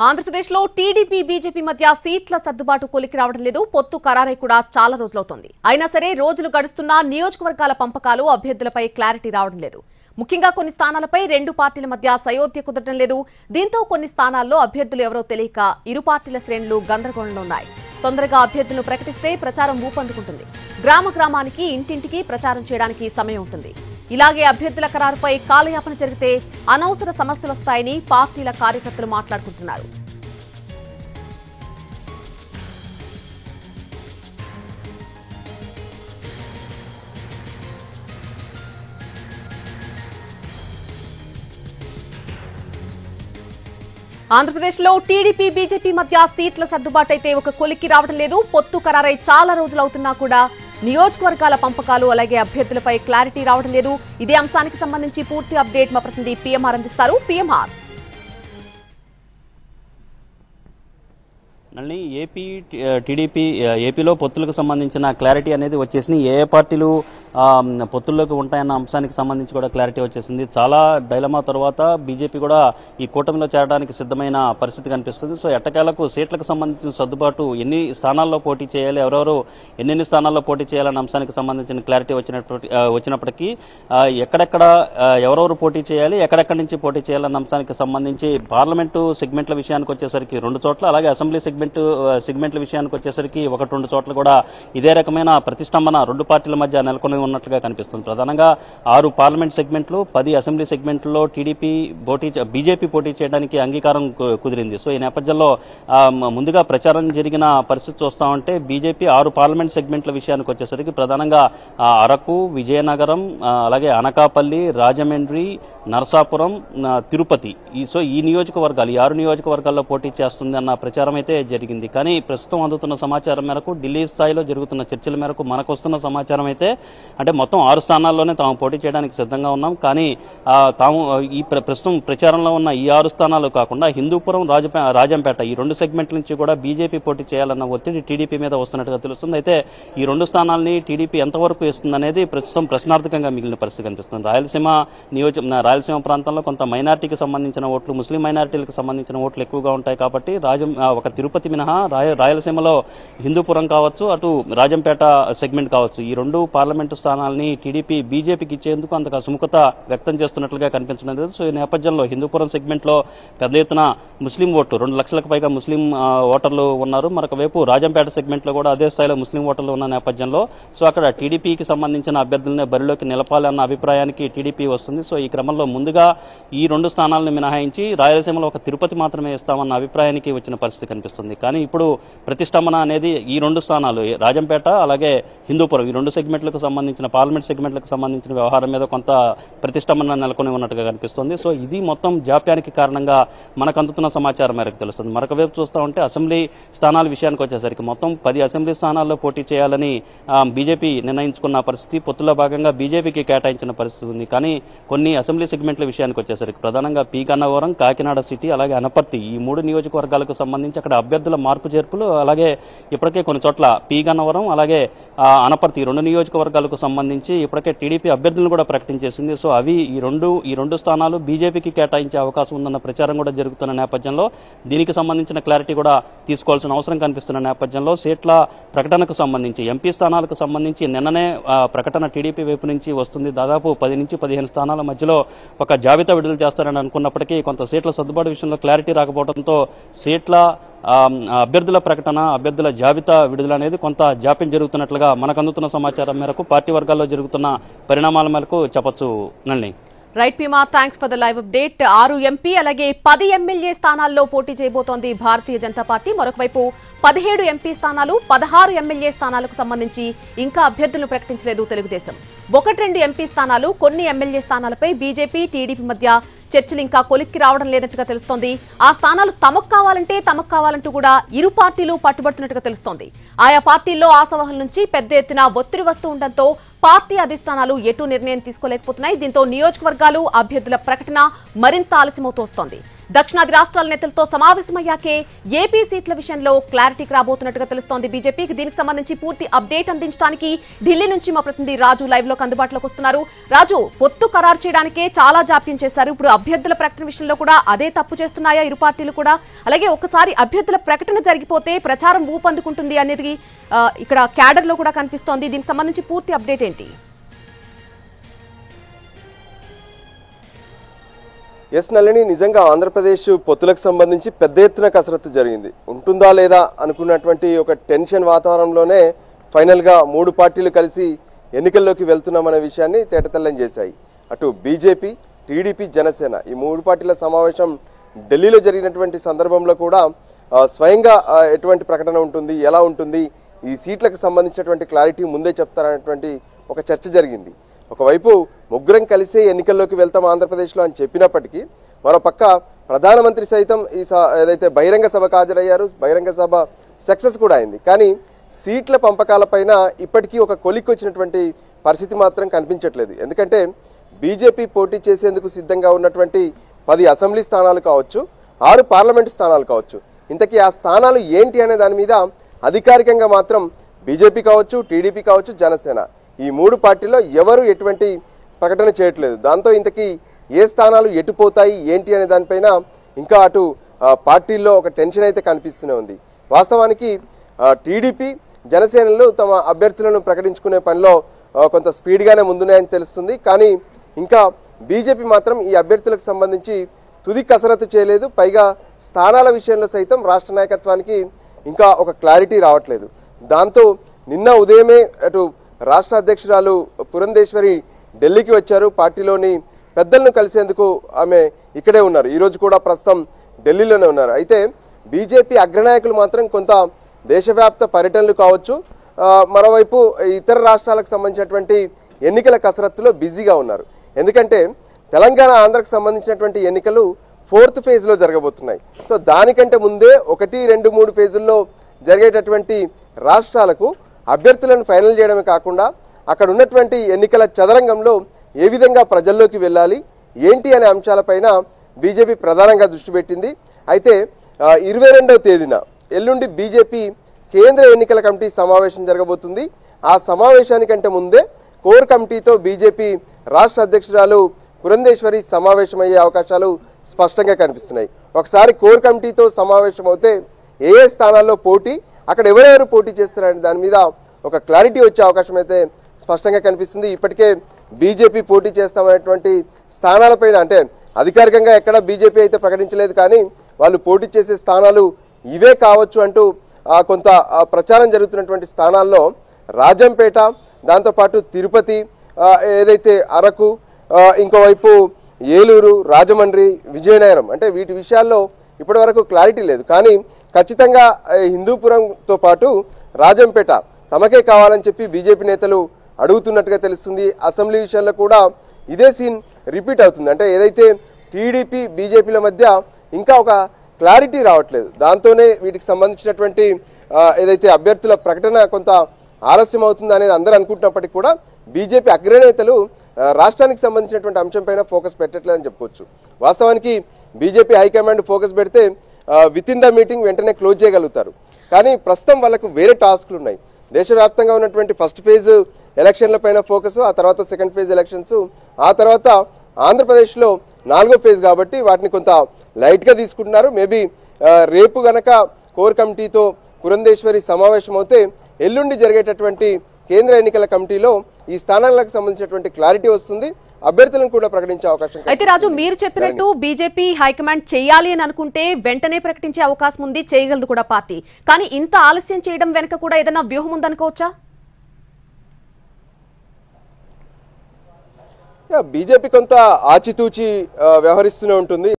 ఆంధ్రప్రదేశ్లో TDP BJP మధ్య సీట్ల సర్దుబాటు కొలికి రావడం లేదు. పొత్తు ఖరారై కూడా చాలా రోజులవుతోంది. అయినా సరే రోజులు గడుస్తున్నా నియోజకవర్గాల పంపకాలు అభ్యర్థులపై క్లారిటీ రావడం లేదు. ముఖ్యంగా కొన్ని స్థానాలపై రెండు పార్టీల మధ్య సయోధ్య కుదరడం లేదు. దీంతో కొన్ని స్థానాల్లో అభ్యర్థులు ఎవరో తెలియక ఇరు పార్టీల శ్రేణులు గందరగోళంలో ఉన్నాయి. తొందరగా అభ్యర్థులను ప్రకటిస్తే ప్రచారం ఊపందుకుంటుంది. గ్రామ గ్రామానికి ఇంటింటికి ప్రచారం చేయడానికి సమయం ఉంటుంది. ఇలాగే అభ్యర్థుల ఖరారుపై కాలయాపన జరిగితే అనవసర సమస్యలు వస్తాయని పార్టీల కార్యకర్తలు మాట్లాడుకుంటున్నారు. ఆంధ్రప్రదేశ్లో టీడీపీ బీజేపీ మధ్య సీట్ల సర్దుబాటు అయితే ఒక కొలిక్కి రావడం లేదు. పొత్తు ఖరారై చాలా రోజులవుతున్నా కూడా నియోజకవర్గాల పంపకాలు అలాగే అభ్యర్థులపై క్లారిటీ రావడం లేదు. ఇదే అంశానికి సంబంధించి పూర్తి అప్డేట్ మా ప్రతినిధి పీఎంఆర్ అందిస్తారు. పీఎంఆర్ నల్ని టీడీపీ ఏపీలో పొత్తులకు సంబంధించిన క్లారిటీ అనేది వచ్చేసింది. ఏ పార్టీలు పొత్తుల్లోకి ఉంటాయన్న అంశానికి సంబంధించి కూడా క్లారిటీ వచ్చేసింది. చాలా డైలమా తర్వాత బీజేపీ కూడా ఈ కూటమిలో చేరడానికి సిద్ధమైన పరిస్థితి కనిపిస్తుంది. సో ఎట్టకేలకు సీట్లకు సంబంధించిన సర్దుబాటు, ఎన్ని స్థానాల్లో పోటీ చేయాలి, ఎవరెవరు ఎన్నెన్ని స్థానాల్లో పోటీ చేయాలన్న అంశానికి సంబంధించిన క్లారిటీ వచ్చినప్పటికీ ఎక్కడెక్కడ ఎవరెవరు పోటీ చేయాలి, ఎక్కడెక్కడి నుంచి పోటీ చేయాలన్న అంశానికి సంబంధించి పార్లమెంటు సెగ్మెంట్ల విషయానికి వచ్చేసరికి 2 చోట్ల, అలాగే అసెంబ్లీ సెగ్మెంట్ల విషయానికి వచ్చేసరికి 1-2 చోట్ల కూడా ఇదే రకమైన ప్రతిష్టంభన రెండు పార్టీల మధ్య నెలకొని ఉన్నట్లుగా కనిపిస్తుంది. ప్రధానంగా 6 పార్లమెంట్ సెగ్మెంట్లు, 10 అసెంబ్లీ సెగ్మెంట్లో బీజేపీ పోటీ చేయడానికి అంగీకారం కుదిరింది. సో ఈ నేపథ్యంలో ముందుగా ప్రచారం జరిగిన పరిస్థితి చూస్తామంటే బీజేపీ 6 పార్లమెంట్ సెగ్మెంట్ల విషయానికి వచ్చేసరికి ప్రధానంగా అరకు, విజయనగరం, అలాగే అనకాపల్లి, రాజమండ్రి, నరసాపురం, తిరుపతి, సో ఈ నియోజకవర్గాలు, ఈ 6 నియోజకవర్గాల్లో పోటీ చేస్తుంది అన్న ప్రచారం అయితే జరిగింది. కానీ ప్రస్తుతం అందుతున్న సమాచారం మేరకు, ఢిల్లీ స్థాయిలో జరుగుతున్న చర్చల మేరకు మనకు వస్తున్న సమాచారం అయితే అంటే మొత్తం 6 స్థానాల్లోనే తాము పోటీ చేయడానికి సిద్ధంగా ఉన్నాం. కానీ తాము ఈ ప్రస్తుతం ప్రచారంలో ఉన్న ఈ 6 స్థానాలు కాకుండా హిందూపురం, రాజంపేట ఈ 2 సెగ్మెంట్ల నుంచి కూడా బీజేపీ పోటీ చేయాలన్న ఒత్తిడి టీడీపీ మీద వస్తున్నట్టుగా తెలుస్తుంది. అయితే ఈ 2 స్థానాల్ని టీడీపీ ఎంతవరకు ఇస్తుందనేది ప్రస్తుతం ప్రశ్నార్థకంగా మిగిలిన పరిస్థితి కనిపిస్తుంది. రాయలసీమ ప్రాంతంలో కొంత మైనారిటీకి సంబంధించిన ఓట్లు, ముస్లిం మైనారిటీలకు సంబంధించిన ఓట్లు ఎక్కువగా ఉంటాయి కాబట్టి ఒక తిరుపతి మినహా రాయలసీమలో హిందూపురం కావచ్చు, అటు రాజంపేట సెగ్మెంట్ కావచ్చు, ఈ 2 పార్లమెంటు స్థానాలని టీడీపీ బీజేపీకి ఇచ్చేందుకు అంతగా సుముఖత వ్యక్తం చేస్తున్నట్లుగా కనిపించడం లేదు. సో ఈ నేపథ్యంలో హిందూపురం సెగ్మెంట్లో పెద్ద ఎత్తున ముస్లిం ఓట్లు, 2 లక్షలకు పైగా ముస్లిం ఓటర్లు ఉన్నారు. మరొక వైపు రాజంపేట సెగ్మెంట్లో కూడా అదే స్థాయిలో ముస్లిం ఓటర్లు ఉన్న నేపథ్యంలో సో అక్కడ టీడీపీకి సంబంధించిన అభ్యర్థులనే బరిలోకి నిలపాలన్న అభిప్రాయానికి టీడీపీ వస్తుంది. సో ఈ క్రమంలో ముందుగా ఈ 2 స్థానాలను మినహాయించి రాయలసీమలో ఒక తిరుపతి మాత్రమే ఇస్తామన్న అభిప్రాయానికి వచ్చిన పరిస్థితి కనిపిస్తుంది. కానీ ఇప్పుడు ప్రతిష్టంభన అనేది ఈ 2 స్థానాలు, రాజంపేట అలాగే హిందూపురం, ఈ 2 సెగ్మెంట్లకు సంబంధించిన పార్లమెంట్ సెగ్మెంట్లకు సంబంధించిన వ్యవహారం మీద కొంత ప్రతిష్టంభన నెలకొని ఉన్నట్టుగా కనిపిస్తుంది. సో ఇది మొత్తం జాప్యానికి కారణంగా మనకు అందుతున్న సమాచారం మేరకు తెలుస్తుంది. మరొక వైపు చూస్తూ ఉంటే అసెంబ్లీ స్థానాల విషయానికి వచ్చేసరికి మొత్తం 10 అసెంబ్లీ స్థానాల్లో పోటీ చేయాలని బీజేపీ నిర్ణయించుకున్న పరిస్థితి, పొత్తులో భాగంగా బీజేపీకి కేటాయించిన పరిస్థితి ఉంది. కానీ కొన్ని అసెంబ్లీ సెగ్మెంట్ల విషయానికి వచ్చేసరికి ప్రధానంగా పి గన్నవరం, కాకినాడ సిటీ, అలాగే అనపర్తి ఈ 3 నియోజకవర్గాలకు సంబంధించి అక్కడ అభ్యర్థుల మార్పు చేర్పులు, అలాగే ఇప్పటికే కొన్ని చోట్ల పి గన్నవరం అలాగే అనపర్తి 2 నియోజకవర్గాలకు సంబంధించి ఇప్పటికే టీడీపీ అభ్యర్థులను కూడా ప్రకటించేసింది. సో అవి ఈ రెండు స్థానాలు బీజేపీకి కేటాయించే అవకాశం ఉందన్న ప్రచారం కూడా జరుగుతున్న నేపథ్యంలో దీనికి సంబంధించిన క్లారిటీ కూడా తీసుకోవాల్సిన అవసరం కనిపిస్తున్న నేపథ్యంలో సీట్ల ప్రకటనకు సంబంధించి, ఎంపీ స్థానాలకు సంబంధించి నిన్ననే ప్రకటన టీడీపీ వైపు నుంచి వస్తుంది. దాదాపు 10 నుంచి 15 స్థానాల మధ్యలో ఒక జాబితా విడుదల చేస్తారని అనుకున్నప్పటికీ కొంత సీట్ల సర్దుబాటు విషయంలో క్లారిటీ రాకపోవడంతో సీట్ల అభ్యర్థుల ప్రకటన, అభ్యర్థుల జాబితా విడుదల అనేది కొంత జాప్యం జరుగుతున్నట్లుగా మనకు అందుతున్న సమాచారం మేరకు, పార్టీ వర్గాల్లో జరుగుతున్న పరిణామాల మేరకు చెప్పొచ్చు. నల్ని రైట్ పీమా, thanks for the live update. 6 MP అలాగే 10 ఎమ్మెల్యే స్థానాల్లో పోటీ చేయబోతోంది భారతీయ జనతా పార్టీ. మరొకవైపు 17 ఎంపీ స్థానాలు, 16 ఎమ్మెల్యే స్థానాలకు సంబంధించి ఇంకా అభ్యర్థులను ప్రకటించలేదు తెలుగుదేశం. 1-2 ఎంపీ స్థానాలు, కొన్ని ఎమ్మెల్యే స్థానాలపై బీజేపీ టీడీపీ మధ్య చర్చలు ఇంకా కొలిక్కి రావడం లేనట్టుగా తెలుస్తోంది. ఆ స్థానాలు తమకు కావాలంటూ కూడా ఇరు పార్టీలు పట్టుబడుతున్నట్టుగా తెలుస్తోంది. ఆయా పార్టీల్లో ఆశావహుల నుంచి పెద్ద ఎత్తున ఒత్తిడి వస్తూ ఉండడంతో పార్టీ అధిష్టానాలు ఎటు నిర్ణయం తీసుకోలేకపోతున్నాయి. దీంతో నియోజకవర్గాలు, అభ్యర్థుల ప్రకటన మరింత ఆలస్యమవుతోస్తోంది. దక్షిణాది రాష్ట్రాల నేతలతో సమావేశమయ్యాకే ఏపీ సీట్ల విషయంలో క్లారిటీకి రాబోతున్నట్టుగా తెలుస్తోంది బీజేపీకి. దీనికి సంబంధించి పూర్తి అప్డేట్ అందించడానికి ఢిల్లీ నుంచి మా ప్రతినిధి రాజు లైవ్ లో అందుబాటులోకి వస్తున్నారు. రాజు, పొత్తు ఖరారు చేయడానికే చాలా జాప్యం చేశారు. ఇప్పుడు అభ్యర్థుల ప్రకటన విషయంలో కూడా అదే తప్పు చేస్తున్నాయా ఇరు పార్టీలు కూడా? అలాగే ఒక్కసారి అభ్యర్థుల ప్రకటన జరిగిపోతే ప్రచారం ఊపందుకుంటుంది అనేది ఇక్కడ క్యాడర్ లో కూడా కనిపిస్తోంది. దీనికి సంబంధించి పూర్తి అప్డేట్ ఏంటి? ఎస్ నళిని, నిజంగా ఆంధ్రప్రదేశ్ పొత్తులకు సంబంధించి పెద్ద ఎత్తున కసరత్తు జరిగింది. ఉంటుందా లేదా అనుకున్నటువంటి ఒక టెన్షన్ వాతావరణంలోనే ఫైనల్గా మూడు పార్టీలు కలిసి ఎన్నికల్లోకి వెళ్తున్నామనే విషయాన్ని తేటతెల్లం చేశాయి. అటు బీజేపీ, టీడీపీ, జనసేన ఈ మూడు పార్టీల సమావేశం ఢిల్లీలో జరిగినటువంటి సందర్భంలో కూడా స్వయంగా ఎటువంటి ప్రకటన ఉంటుంది, ఎలా ఉంటుంది, ఈ సీట్లకు సంబంధించినటువంటి క్లారిటీ ముందే చెప్తారనేటువంటి ఒక చర్చ జరిగింది. ఒకవైపు ముగ్గురం కలిసే ఎన్నికల్లోకి వెళ్తాం ఆంధ్రప్రదేశ్లో అని చెప్పినప్పటికీ మరోపక్క ప్రధానమంత్రి సైతం ఏదైతే బహిరంగ సభకు హాజరయ్యారు, బహిరంగ సభ సక్సెస్ కూడా అయింది. కానీ సీట్ల పంపకాలపైన ఇప్పటికీ ఒక కొలిక్కి వచ్చినటువంటి పరిస్థితి మాత్రం కనిపించట్లేదు. ఎందుకంటే బీజేపీ పోటీ చేసేందుకు సిద్ధంగా ఉన్నటువంటి 10 అసెంబ్లీ స్థానాలు కావచ్చు, 6 పార్లమెంటు స్థానాలు కావచ్చు, ఇంతకీ ఆ స్థానాలు ఏంటి అనే దాని మీద అధికారికంగా మాత్రం బీజేపీ కావచ్చు, టీడీపీ కావచ్చు, జనసేన ఈ మూడు పార్టీల్లో ఎవరు ఎటువంటి ప్రకటన చేయట్లేదు. దాంతో ఇంతకీ ఏ స్థానాలు ఎటుపోతాయి ఏంటి అనే దానిపైన ఇంకా అటు పార్టీల్లో ఒక టెన్షన్ అయితే కనిపిస్తూనే ఉంది. వాస్తవానికి టీడీపీ, జనసేనలు తమ అభ్యర్థులను ప్రకటించుకునే పనిలో కొంత స్పీడ్గానే ముందున్నాయని తెలుస్తుంది. కానీ ఇంకా బీజేపీ మాత్రం ఈ అభ్యర్థులకు సంబంధించి తుది కసరత్తు చేయలేదు. పైగా స్థానాల విషయంలో సైతం రాష్ట్ర నాయకత్వానికి ఇంకా ఒక క్లారిటీ రావట్లేదు. దాంతో నిన్న ఉదయమే అటు రాష్ట్ర అధ్యక్షురాలు పురంధేశ్వరి ఢిల్లీకి వచ్చారు. పార్టీలోని పెద్దలను కలిసేందుకు ఆమె ఇక్కడే ఉన్నారు. ఈరోజు కూడా ప్రస్తుతం ఢిల్లీలోనే ఉన్నారు. అయితే బీజేపీ అగ్రనాయకులు మాత్రం కొంత దేశవ్యాప్త పర్యటనలు కావచ్చు, మరోవైపు ఇతర రాష్ట్రాలకు సంబంధించినటువంటి ఎన్నికల కసరత్తులో బిజీగా ఉన్నారు. ఎందుకంటే తెలంగాణ, ఆంధ్రకు సంబంధించినటువంటి ఎన్నికలు 4th ఫేజ్లో జరగబోతున్నాయి. సో దానికంటే ముందే 1, 2, 3 ఫేజుల్లో జరిగేటటువంటి రాష్ట్రాలకు అభ్యర్థులను ఫైనల్ చేయడమే కాకుండా అక్కడ ఉన్నటువంటి ఎన్నికల చదరంగంలో ఏ విధంగా ప్రజల్లోకి వెళ్ళాలి ఏంటి అనే అంశాలపైన బీజేపీ ప్రధానంగా దృష్టి పెట్టింది. అయితే 22వ తేదీన ఎల్లుండి బీజేపీ కేంద్ర ఎన్నికల కమిటీ సమావేశం జరగబోతుంది. ఆ సమావేశానికంటే ముందే కోర్ కమిటీతో బీజేపీ రాష్ట్ర అధ్యక్షురాలు పురంధేశ్వరి సమావేశమయ్యే అవకాశాలు స్పష్టంగా కనిపిస్తున్నాయి. ఒకసారి కోర్ కమిటీతో సమావేశం అవుతే ఏ స్థానాల్లో పోటీ, అక్కడ ఎవరెవరు పోటీ చేస్తారనే దాని మీద ఒక క్లారిటీ వచ్చే అవకాశం అయితే స్పష్టంగా కనిపిస్తుంది. ఇప్పటికే బీజేపీ పోటీ చేస్తామనేటువంటి స్థానాలపైన అంటే అధికారికంగా ఎక్కడ బీజేపీ అయితే ప్రకటించలేదు, కానీ వాళ్ళు పోటీ చేసే స్థానాలు ఇవే కావచ్చు అంటూ కొంత ప్రచారం జరుగుతున్నటువంటి స్థానాల్లో రాజంపేట, దాంతోపాటు తిరుపతి, ఏదైతే అరకు, ఇంకోవైపు ఏలూరు, రాజమండ్రి, విజయనగరం, అంటే వీటి విషయాల్లో ఇప్పటి వరకు క్లారిటీ లేదు. కానీ ఖచ్చితంగా హిందూపురంతో పాటు రాజంపేట తమకే కావాలని చెప్పి బీజేపీ నేతలు అడుగుతున్నట్టుగా తెలుస్తుంది. అసెంబ్లీ విషయంలో కూడా ఇదే సీన్ రిపీట్ అవుతుంది. అంటే ఏదైతే టీడీపీ, బీజేపీల మధ్య ఇంకా ఒక క్లారిటీ రావట్లేదు. దాంతోనే వీటికి సంబంధించినటువంటి ఏదైతే అభ్యర్థుల ప్రకటన కొంత ఆలస్యం అవుతుంది అనేది అందరూ అనుకుంటున్నప్పటికీ కూడా బీజేపీ అగ్రనేతలు రాష్ట్రానికి సంబంధించినటువంటి అంశంపైన ఫోకస్ పెట్టట్లేదని చెప్పుకోవచ్చు. వాస్తవానికి బీజేపీ హైకమాండ్ ఫోకస్ పెడితే విత్ ఇన్ ద మీటింగ్ వెంటనే క్లోజ్ చేయగలుగుతారు. కానీ ప్రస్తుతం వాళ్ళకు వేరే టాస్క్లు ఉన్నాయి. దేశవ్యాప్తంగా ఉన్నటువంటి ఫస్ట్ ఫేజ్ ఎలక్షన్ల పైన ఫోకస్, ఆ తర్వాత సెకండ్ ఫేజ్ ఎలక్షన్స్, ఆ తర్వాత ఆంధ్రప్రదేశ్లో 4వ ఫేజ్ కాబట్టి వాటిని కొంత లైట్గా తీసుకుంటున్నారు. మేబీ రేపు గనక కోర్ కమిటీతో పురంధేశ్వరి సమావేశం అవుతే ఎల్లుండి జరిగేటటువంటి కేంద్ర ఎన్నికల కమిటీలో ఈ స్థానాలకు సంబంధించినటువంటి క్లారిటీ వస్తుంది. అభ్యర్థులను కూడా ప్రకటించే అవకాశం. అయితే రాజు, మీరు చెప్పినట్టు బీజేపీ హైకమాండ్ చేయాలి అని అనుకుంటే వెంటనే ప్రకటించే అవకాశం ఉంది, చేయగలదు కూడా పార్టీ. కానీ ఇంత ఆలస్యం చేయడం వెనక కూడా ఏదైనా వ్యూహం ఉందనుకోవచ్చా? బీజేపీ కొంత ఆచితూచి వ్యవహరిస్తూనే ఉంటుంది.